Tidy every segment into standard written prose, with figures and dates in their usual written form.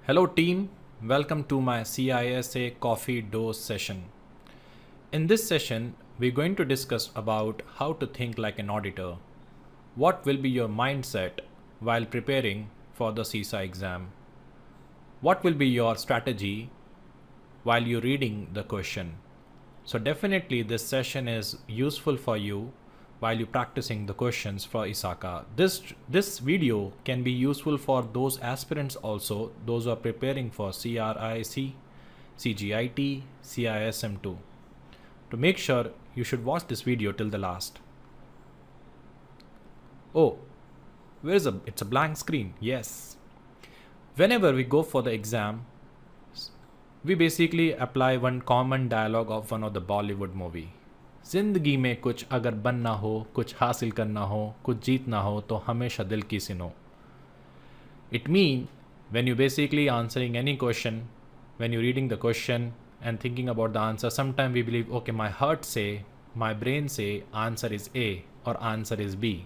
Hello team, welcome to my CISA coffee dose session. In this session, we're going to discuss about how to think like an auditor. What will be your mindset while preparing for the CISA exam? What will be your strategy while you're reading the question? So definitely this session is useful for you while you're practicing the questions for ISACA. This video can be useful for those aspirants also, those who are preparing for CRISC, CGIT, CISM too. To make sure, you should watch this video till the last. Oh, it's a blank screen. Yes. Whenever we go for the exam, we basically apply one common dialogue of one of the Bollywood movie. जिंदगी में कुछ अगर बनना हो, कुछ हासिल करना हो, कुछ जीतना हो तो हमेशा दिल की सुनो. It means when you basically answering any question, when you're reading the question and thinking about the answer, sometimes we believe, okay, my heart say, my brain say answer is A or answer is B.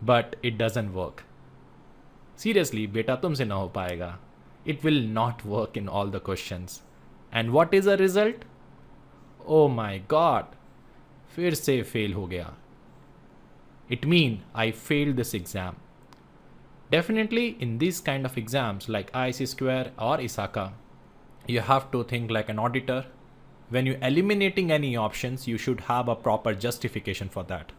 But it doesn't work. Seriously, beta tumse na ho paega. It will not work in all the questions. And what is the result? Oh my god, फिर से fail हो गया. It means I failed this exam. Definitely in these kind of exams like IC Square or ISACA, you have to think like an auditor. When you're eliminating any options, you should have a proper justification for that.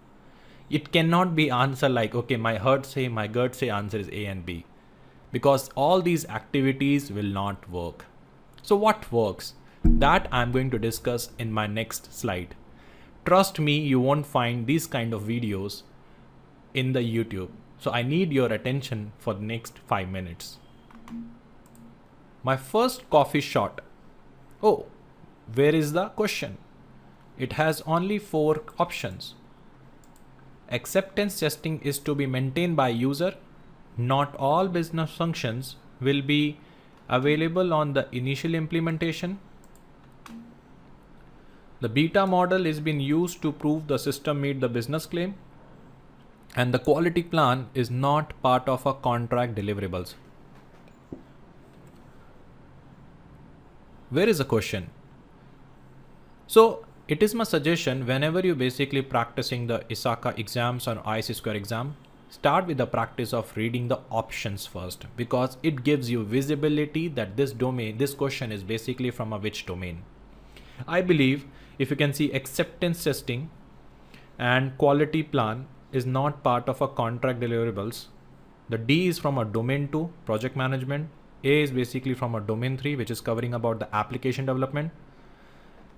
It cannot be answer like, okay, my heart say, my gut say answer is A and B. Because all these activities will not work. So what works? That I'm going to discuss in my next slide. Trust me, you won't find these kind of videos in the YouTube. So I need your attention for the next 5 minutes. My first coffee shot. Oh, where is the question? It has only 4 options. Acceptance testing is to be maintained by user. Not all business functions will be available on the initial implementation. The beta model is being used to prove the system meet the business claim, and the quality plan is not part of a contract deliverables. Where is the question? So it is my suggestion, whenever you basically practicing the ISACA exams or IC Square exam, start with the practice of reading the options first, because it gives you visibility that this question is basically from a which domain. I believe if you can see acceptance testing and quality plan is not part of a contract deliverables. The D is from a domain 2, project management. A is basically from a domain 3, which is covering about the application development.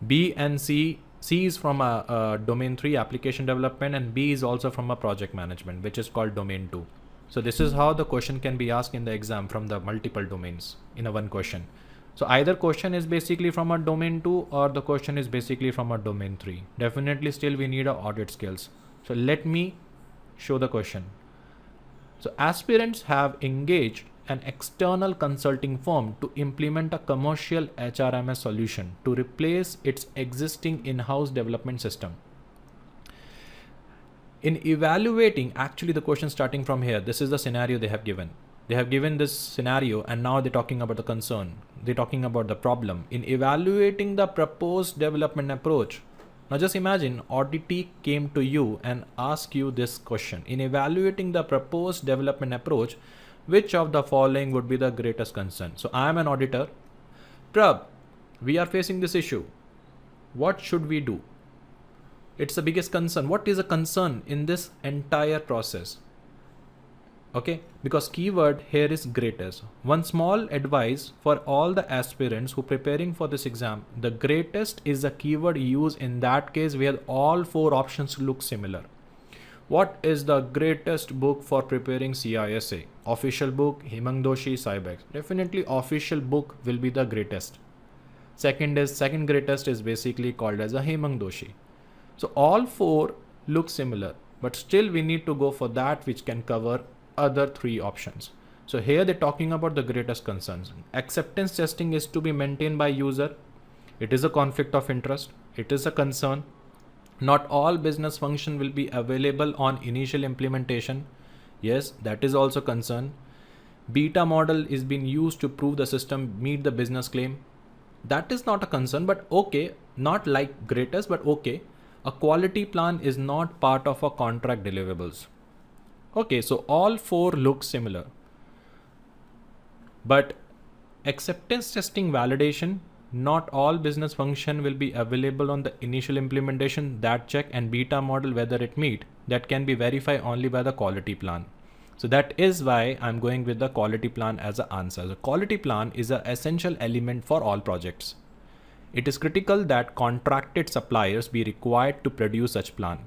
B and C is from a domain 3, application development, and B is also from a project management, which is called domain 2. So this is how the question can be asked in the exam from the multiple domains in a one question. So either question is basically from a domain 2 or the question is basically from a domain 3. Definitely still we need a audit skills. So let me show the question. So aspirants have engaged an external consulting firm to implement a commercial HRMS solution to replace its existing in-house development system. In evaluating, actually the question starting from here, this is the scenario they have given. They have given this scenario and now they're talking about the concern. They're talking about the problem. In evaluating the proposed development approach, now just imagine auditee came to you and asked you this question. In evaluating the proposed development approach, which of the following would be the greatest concern? So I am an auditor. Prab, we are facing this issue. What should we do? It's the biggest concern. What is a concern in this entire process? Okay, because keyword here is greatest. One small advice for all the aspirants who preparing for this exam, the greatest is the keyword used in that case where all 4 options look similar. What is the greatest book for preparing CISA? Official book, Hemang Doshi, CIBEX. Definitely official book will be the greatest. Second greatest is basically called as a Hemang Doshi. So all 4 look similar, but still we need to go for that which can cover other 3 options. So here they're talking about the greatest concerns. Acceptance testing is to be maintained by user. It is a conflict of interest. It is a concern. Not all business function will be available on initial implementation. Yes, that is also concern. beta model is being used to prove the system meet the business claim. That is not a concern, but okay, not like greatest, but okay. A quality plan is not part of a contract deliverables. Okay, so all four look similar. But acceptance testing validation, not all business function will be available on the initial implementation. That check and beta model whether it meet, that can be verified only by the quality plan. So that is why I'm going with the quality plan as an answer. The quality plan is an essential element for all projects. It is critical that contracted suppliers be required to produce such plan,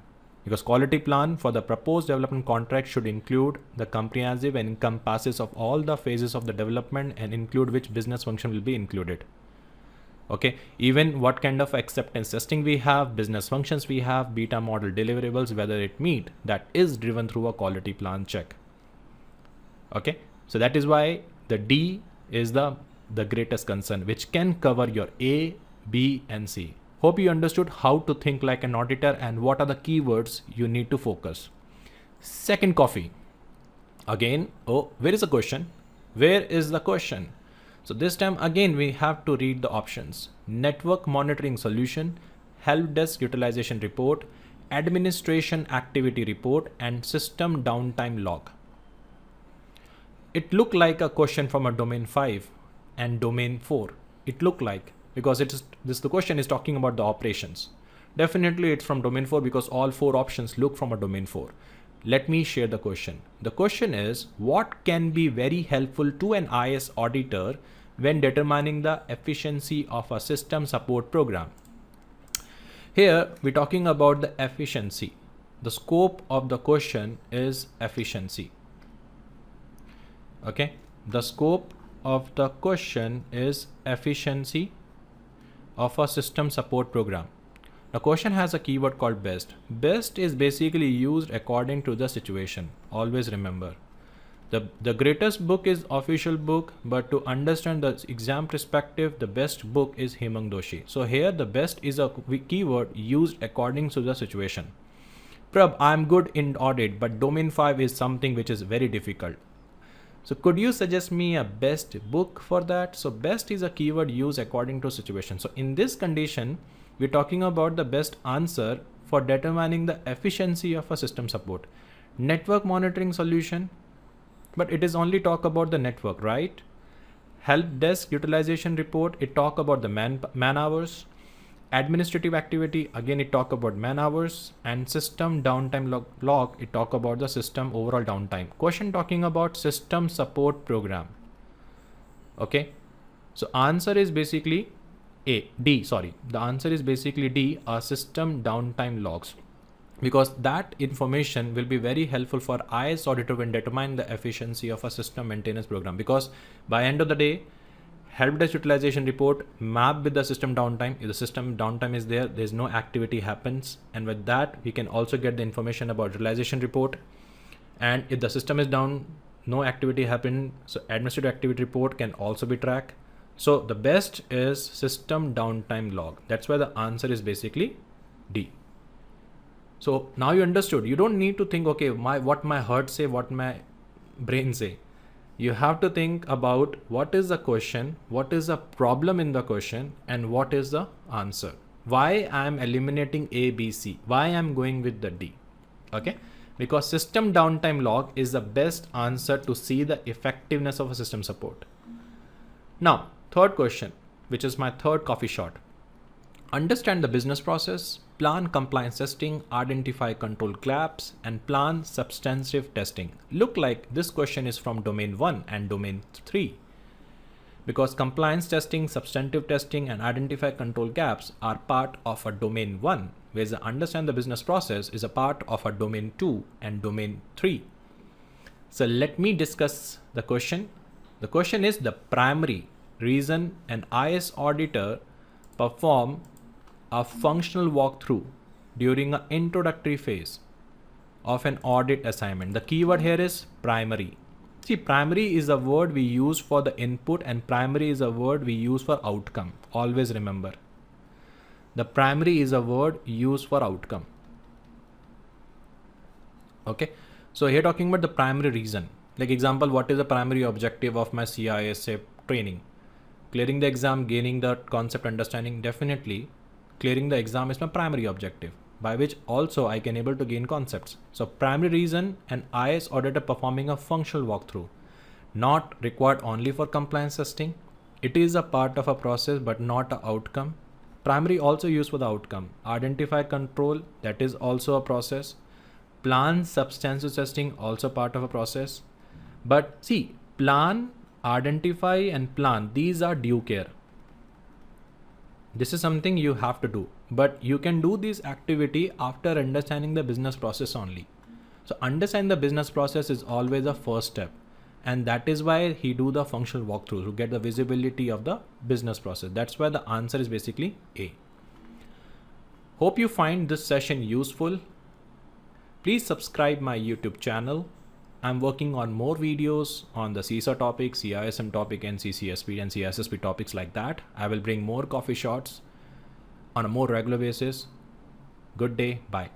because quality plan for the proposed development contract should include the comprehensive and encompasses of all the phases of the development and include which business function will be included. Okay, even what kind of acceptance testing we have, business functions we have, beta model deliverables, whether it meet, that is driven through a quality plan check. Okay, so that is why the D is the greatest concern, which can cover your A, B and C. Hope you understood how to think like an auditor and what are the keywords you need to focus. Second coffee. Again, oh, where is the question? Where is the question? So this time again we have to read the options. Network monitoring solution, help desk utilization report, administration activity report and system downtime log. It looked like a question from a domain 5 and domain 4. It looked like, because the question is talking about the operations. Definitely it's from domain 4 because all four options look from a domain 4. Let me share the question. The question is, what can be very helpful to an IS auditor when determining the efficiency of a system support program? Here we're talking about the efficiency. The scope of the question is efficiency. Okay, the scope of the question is efficiency of a system support program. The question has a keyword called best. Best is basically used according to the situation. Always remember. The greatest book is official book, but to understand the exam perspective, the best book is Hemang Doshi. So here the best is a keyword used according to the situation. Prab, I'm good in audit, but domain 5 is something which is very difficult. So could you suggest me a best book for that? So best is a keyword used according to situation. So in this condition, we're talking about the best answer for determining the efficiency of a system support. Network monitoring solution, but it is only talk about the network, right? Help desk utilization report, it talk about the man hours. Administrative activity, again it talk about man hours, and system downtime log, it talk about the system overall downtime. Question talking about system support program. Okay, so answer is basically the answer is basically D, system downtime logs, because that information will be very helpful for IS auditor when determining the efficiency of a system maintenance program, because by end of the day, help desk utilization report map with the system downtime. If the system downtime is there's no activity happens, and with that we can also get the information about utilization report. And if the system is down, no activity happened, so administrative activity report can also be tracked. So the best is system downtime log. That's why the answer is basically D. So now you understood. You don't need to think, okay, what my heart say, what my brain say. You have to think about what is the question, what is the problem in the question, and what is the answer. Why I am eliminating A, B, C, why I am going with the D. Okay, because system downtime log is the best answer to see the effectiveness of a system support. Now, third question, which is my third coffee shot. Understand the business process, plan compliance testing, identify control gaps, and plan substantive testing. Look like this question is from domain 1 and domain 3. Because compliance testing, substantive testing, and identify control gaps are part of a domain 1, whereas the understand the business process is a part of a domain 2 and domain 3. So let me discuss the question. The question is the primary reason an IS auditor perform a functional walkthrough during an introductory phase of an audit assignment. The keyword here is primary. See, primary is a word we use for the input and primary is a word we use for outcome. Always remember. The primary is a word used for outcome. Okay. So here talking about the primary reason. Like example, what is the primary objective of my CISA training? Clearing the exam, gaining the concept understanding. Definitely clearing the exam is my primary objective, by which also I can able to gain concepts. So primary reason, an IS auditor performing a functional walkthrough, not required only for compliance testing. It is a part of a process but not an outcome. Primary also used for the outcome. Identify control, that is also a process. Plan substances testing, also part of a process. But see, plan, identify and plan, these are due care. This is something you have to do, but you can do this activity after understanding the business process only. So understand the business process is always the first step, and that is why he do the functional walkthrough to get the visibility of the business process. That's why the answer is basically A. Hope you find this session useful. Please subscribe my YouTube channel. I'm working on more videos on the CISA topic, CISM topic, and CCSP and CSSP topics like that. I will bring more coffee shots on a more regular basis. Good day. Bye.